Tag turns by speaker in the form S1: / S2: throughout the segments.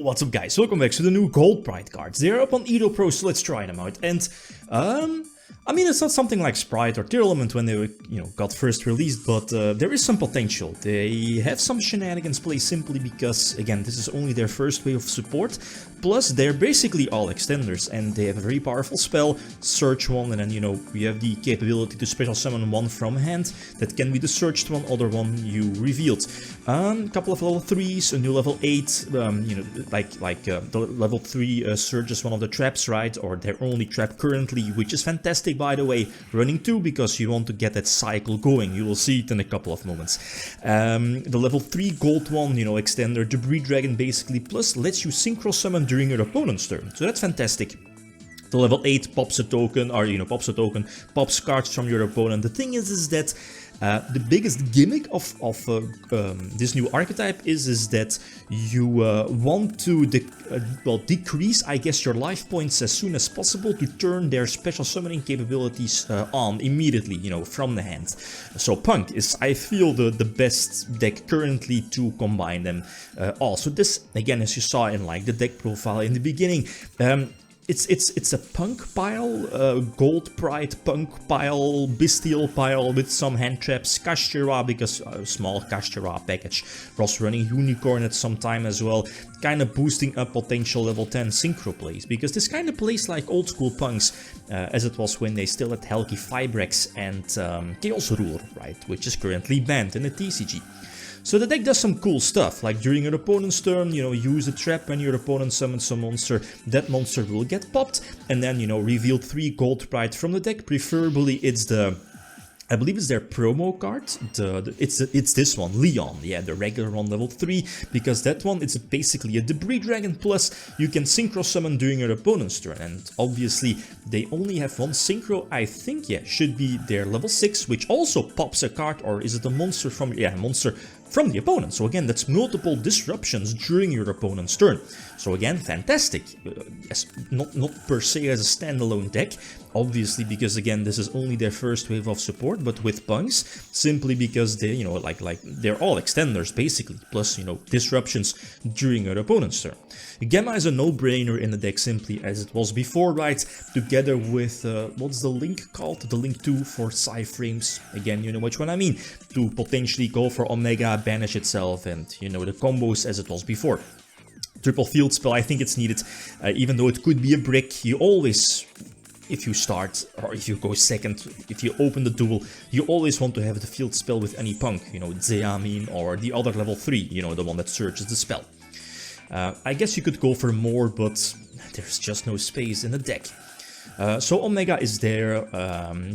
S1: What's up guys, welcome back to the new Gold Pride cards. They're up on Edo Pro, so let's try them out. And I mean, it's not something like Sprite or Tier Element when they got first released, but there is some potential. They have some shenanigans play simply because, again, this is only their first wave of support. Plus, they're basically all extenders, and they have a very powerful spell, search one, and then, you have the capability to special summon one from hand. That can be the searched one, other one you revealed. Couple of level 3s, a new level 8, the level 3 Surge is one of the traps, right? Or their only trap currently, which is fantastic, by the way. Running 2 because you want to get that cycle going. You will see it in a couple of moments. The level 3 gold one, extender, Debris Dragon basically, plus lets you synchro summon during your opponent's turn. So that's fantastic. The level 8 pops a token, pops cards from your opponent. The thing is that the biggest gimmick of this new archetype is that you want to decrease, I guess, your life points as soon as possible to turn their special summoning capabilities on immediately, from the hand. So P.U.N.K is, I feel, the best deck currently to combine them all. So this, again, as you saw in the deck profile in the beginning, It's a P.U.N.K pile, Gold Pride P.U.N.K pile, Bestial pile with some hand traps, Kashtira, because a small Kashtira package was running Unicorn at some time as well, kind of boosting up potential level 10 synchro plays, because this kind of plays like old school P.U.N.Ks, as it was when they still had Helki Fibrex and Chaos Ruler, right, which is currently banned in the TCG. So the deck does some cool stuff, like during your opponent's turn, use a trap when your opponent summons some monster, that monster will get popped, and then, reveal 3 Gold Pride from the deck. Preferably it's I believe it's their promo card, it's this one, Leon, yeah, the regular one, level 3, because that one, it's basically a Debris Dragon, plus you can synchro summon during your opponent's turn, and obviously they only have one synchro, I think, yeah, should be their level 6, which also pops a card, or is it a monster from, yeah, monster from the opponent. So again, that's multiple disruptions during your opponent's turn. So again, fantastic. Yes, not per se as a standalone deck, obviously, because again, this is only their first wave of support, but with P.U.N.Ks, simply because they, they're all extenders basically, plus, disruptions during your opponent's turn. Gamma is a no-brainer in the deck, simply as it was before, right? Together with, what's the link called? The link 2 for Psyframes. Again, you know which one I mean. To potentially go for Omega, banish itself, and, the combos as it was before. Triple field spell, I think it's needed, even though it could be a brick. You always, if you start, or if you go second, if you open the duel, you always want to have the field spell with any P.U.N.K, Zeamin, or the other level 3, the one that searches the spell. I guess you could go for more, but there's just no space in the deck. So Omega is there,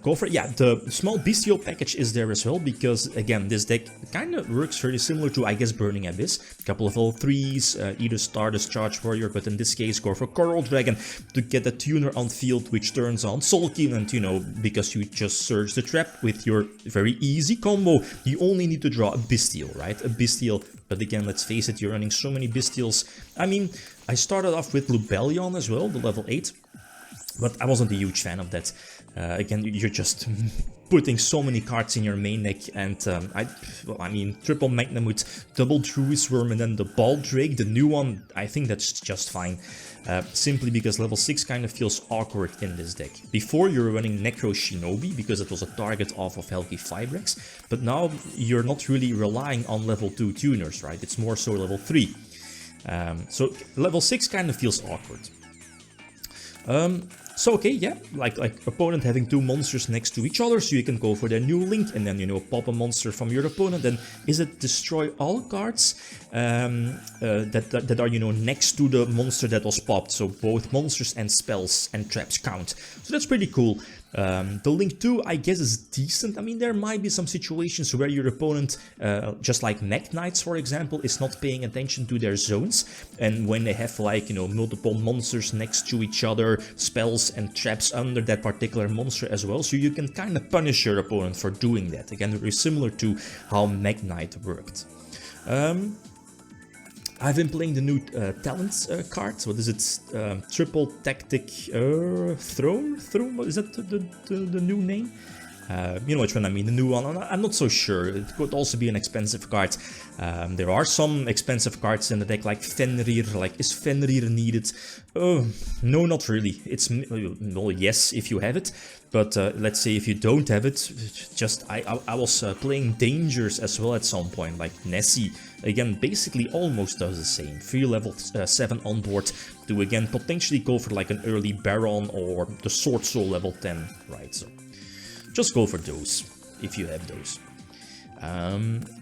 S1: go for it. Yeah, the small Bestial package is there as well, because again, this deck kind of works very similar to, I guess, Burning Abyss. A couple of level 3s, either Stardust Charge Warrior, but in this case go for Coral Dragon to get a tuner on field, which turns on Soulkin, and because you just surge the trap with your very easy combo, you only need to draw a Bestial, right? A Bestial. But again, let's face it, you're running so many Bestials. I mean, I started off with Lubellion as well, the level 8. But I wasn't a huge fan of that. Again, you're just putting so many cards in your main deck, and I mean, triple Magnamut, double Druid's Worm, and then the Baldrake, the new one, I think that's just fine. Simply because level 6 kind of feels awkward in this deck. Before you were running Necro Shinobi, because it was a target off of Helki Fibrex, but now you're not really relying on level 2 tuners, right? It's more so level 3. So level 6 kind of feels awkward. So okay, yeah, like opponent having 2 monsters next to each other, so you can go for their new link and then, pop a monster from your opponent. Then is it destroy all cards that are, next to the monster that was popped, so both monsters and spells and traps count. So that's pretty cool. The link 2, I guess, is decent. I mean, there might be some situations where your opponent, just like Mech Knights, for example, is not paying attention to their zones, and when they have, multiple monsters next to each other, spells and traps under that particular monster as well, so you can kind of punish your opponent for doing that. Again, very similar to how Mech Knight worked. I've been playing the new talents card. What is it? Triple Tactic Throne? What is that the new name? You know which one I mean, the new one. I'm not so sure. It could also be an expensive card. There are some expensive cards in the deck, like Fenrir. Like, is Fenrir needed? No, not really. It's, well, yes, if you have it. But let's say if you don't have it, just I was playing Dangers as well at some point, like Nessie. Again, basically almost does the same. 3 level 7 on board to again potentially go for like an early Baron or the Sword Soul level 10, right? So just go for those if you have those.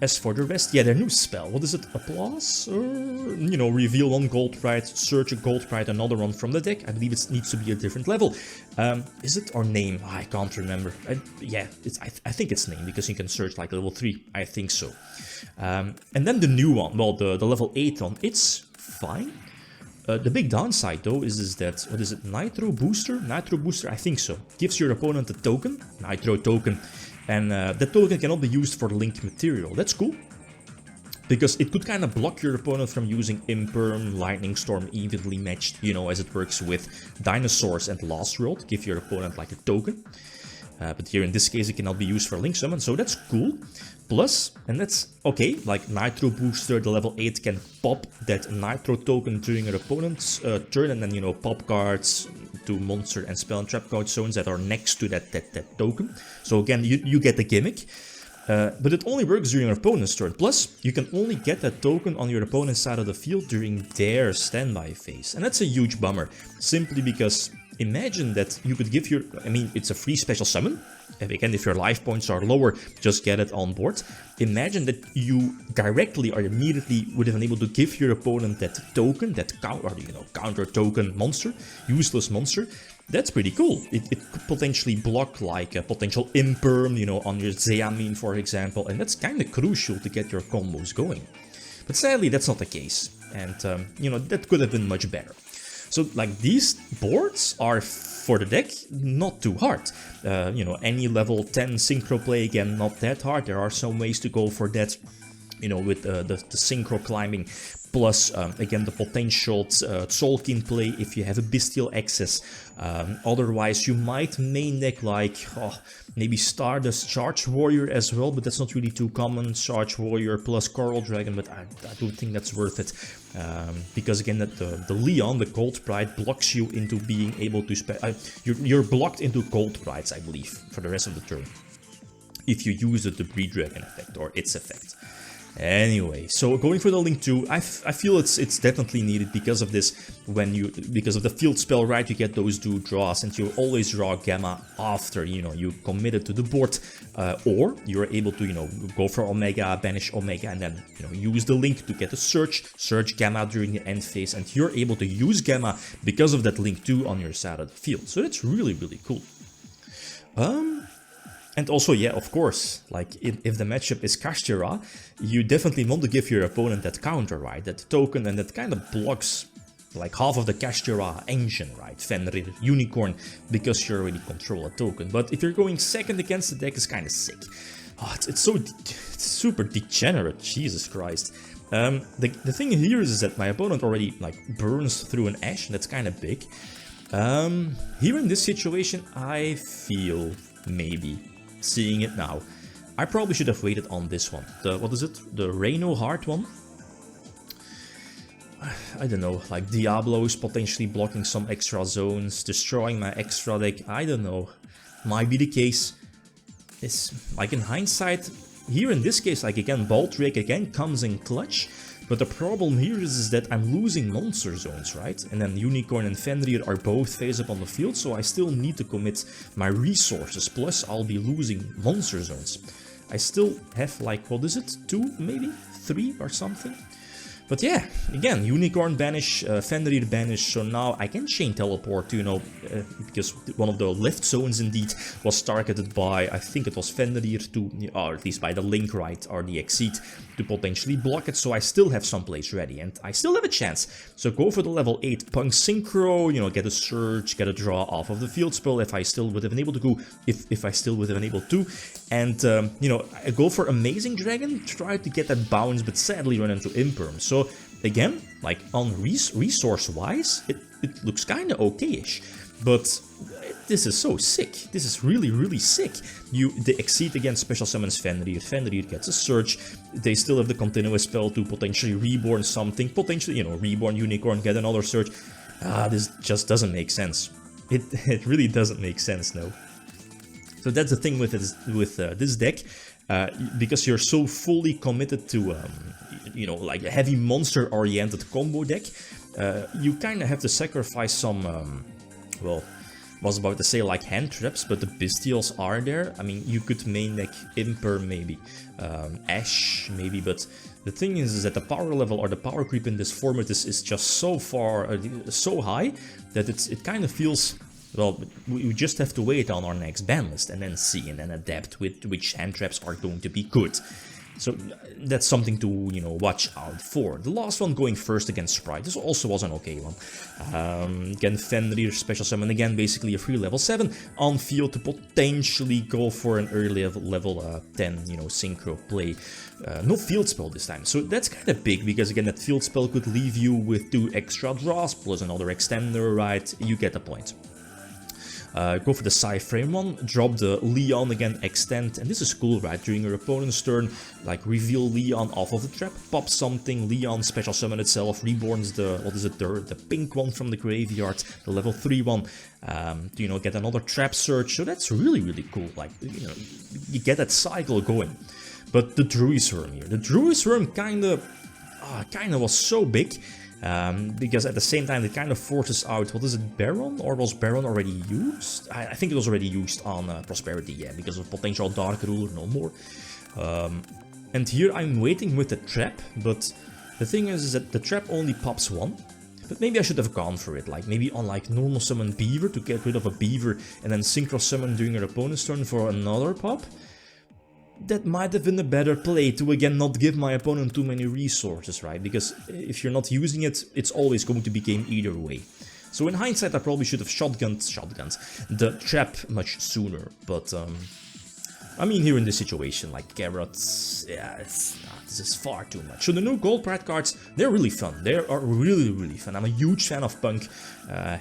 S1: As for the rest, yeah, their new spell. What is it? Applause? Or, you know, reveal 1 gold pride, search a gold pride, another one from the deck. I believe it needs to be a different level. Is it or name? I can't remember. Yeah, I think it's name because you can search like level 3. I think so. And then the new one, well, the level 8 one, it's fine. The big downside though is that, what is it, Nitro Booster? Nitro Booster, I think so. Gives your opponent a token, Nitro token. And that token cannot be used for link material. That's cool. Because it could kind of block your opponent from using Imperm, Lightning Storm evenly matched, you know, as it works with Dinosaurs and Last World. Give your opponent like a token. But here in this case it cannot be used for link summon, so that's cool. Plus, and that's okay, like Nitro Booster, the level 8 can pop that Nitro token during your opponent's turn, and then, you know, pop cards to monster and spell and trap card zones that are next to that token. So again, you get the gimmick. But it only works during your opponent's turn. Plus, you can only get that token on your opponent's side of the field during their standby phase. And that's a huge bummer, simply because imagine that you could give your, I mean, it's a free special summon. And again, if your life points are lower, just get it on board. Imagine that you directly or immediately would have been able to give your opponent that token, that counter token monster, useless monster. That's pretty cool. It could potentially block like a potential Imperm, you know, on your Zeamin, for example, and that's kind of crucial to get your combos going. But sadly, that's not the case, and you know, that could have been much better. So like these boards are for the deck not too hard. You know, any level 10 synchro play, again, not that hard. There are some ways to go for that, you know, with the synchro climbing. Plus, again, the potential Tzolk'in play if you have a Bestial access. Otherwise, you might main deck like, maybe Stardust Charge Warrior as well, but that's not really too common. Charge Warrior plus Coral Dragon, but I don't think that's worth it. Because again, the Leon, the Gold Pride, blocks you into being able to... you're blocked into Gold Prides, I believe, for the rest of the turn. If you use the Debris Dragon effect, or its effect. Anyway, so going for the Link 2, I feel it's definitely needed because of this. Because of the field spell, right, you get those 2 draws, and you always draw Gamma after, you know, you committed to the board, or you're able to, you know, go for Omega, banish Omega, and then, you know, use the Link to get a search Gamma during the end phase, and you're able to use Gamma because of that Link 2 on your side of the field. So that's really, really cool. And also, yeah, of course, like if the matchup is Kashtira, you definitely want to give your opponent that counter, right? That token, and that kind of blocks like half of the Kashtira engine, right? Fenrir, Unicorn, because you already control a token. But if you're going second against the deck, it's kind of sick. Oh, it's super degenerate, Jesus Christ. The thing here is that my opponent already like burns through an Ash, and that's kind of big. Here in this situation, I feel maybe... seeing it now, I probably should have waited on this one. What is it? The Reno Heart one? I don't know, like Diablos potentially blocking some extra zones, destroying my extra deck, I don't know. Might be the case. It's like in hindsight, here in this case, like again, Baldrick again comes in clutch. But the problem here is that I'm losing monster zones, right? And then Unicorn and Fenrir are both face up on the field, so I still need to commit my resources. Plus, I'll be losing monster zones. I still have like, what is it? 2, maybe? 3 or something? But yeah, again, Unicorn banish, Fenrir banish, so now I can chain teleport to, you know, because one of the left zones indeed was targeted by, I think it was Fenrir to, or at least by the Link, right, or the Exceed, to potentially block it, so I still have some plays ready, and I still have a chance. So go for the level 8 P.U.N.K Synchro, you know, get a Surge, get a draw off of the field spell if I still would have been able to go, if I still would have been able to, and, you know, I go for Amazing Dragon, try to get that bounce, but sadly run into Imperm. So again, like on resource-wise, it looks kind of okay-ish, but this is so sick. This is really, really sick. They exceed against special summons Fenrir. Fenrir gets a search. They still have the continuous spell to potentially reborn something. Potentially, you know, reborn unicorn, get another search. This just doesn't make sense. It really doesn't make sense, no. So that's the thing with this deck. Because you're so fully committed to, you know, like a heavy monster-oriented combo deck, you kind of have to sacrifice some, well, I was about to say like hand traps, but the Bestials are there. I mean, you could main deck Imper maybe, Ash maybe, but the thing is that the power level or the power creep in this format is just so far, so high, that it kind of feels... Well, we just have to wait on our next ban list and then see and then adapt with which hand traps are going to be good. So that's something to, you know, watch out for. The last one going first against Sprite, this also was an okay one. Again, Fenrir special summon, again basically a free level 7 on field to potentially go for an early level 10, you know, synchro play. No field spell this time, so that's kind of big, because again that field spell could leave you with 2 extra draws plus another extender, right? You get the point. Go for the Psy-Frame one, drop the Leon again, extend, and this is cool, right? During your opponent's turn, like reveal Leon off of the trap, pop something, Leon special summon itself, reborns the, what is it, the pink one from the graveyard, the level 3 one, to, you know, get another trap search, so that's really, really cool, like, you know, you get that cycle going. But the Druisworm here, the Druisworm kinda was so big, because at the same time it kind of forces out, what is it, Baron? Or was Baron already used? I think it was already used on Prosperity, yeah, because of potential Dark Ruler, no more. And here I'm waiting with the trap, but the thing is that the trap only pops 1. But maybe I should have gone for it, like maybe on like normal summon Beaver to get rid of a Beaver and then synchro summon during your opponent's turn for another pop. That might have been a better play to again not give my opponent too many resources, right? Because if you're not using it, it's always going to be game either way. So in hindsight, I probably should have shotgunned the trap much sooner. But I mean, here in this situation, like carrots, yeah, this is far too much. So the new Gold Pride cards, they're really fun. They are really, really fun. I'm a huge fan of P.U.N.K.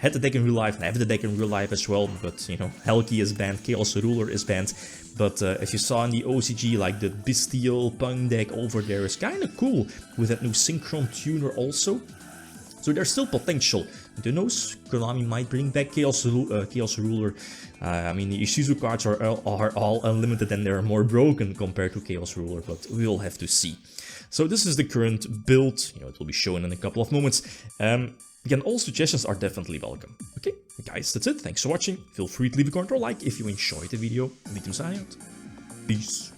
S1: Had the deck in real life, and I have the deck in real life as well. But, you know, Helki is banned, Chaos Ruler is banned. But as you saw in the OCG, like the Bestial P.U.N.K deck over there is kind of cool with that new Synchron Tuner also. So there's still potential. Who knows? Konami might bring back Chaos Ruler. I mean, the Isuzu cards are all unlimited and they're more broken compared to Chaos Ruler, but we'll have to see. So this is the current build. You know, it will be shown in a couple of moments. Again, all suggestions are definitely welcome. Okay, guys, that's it. Thanks for watching. Feel free to leave a comment or like if you enjoyed the video. Meet you out. Peace.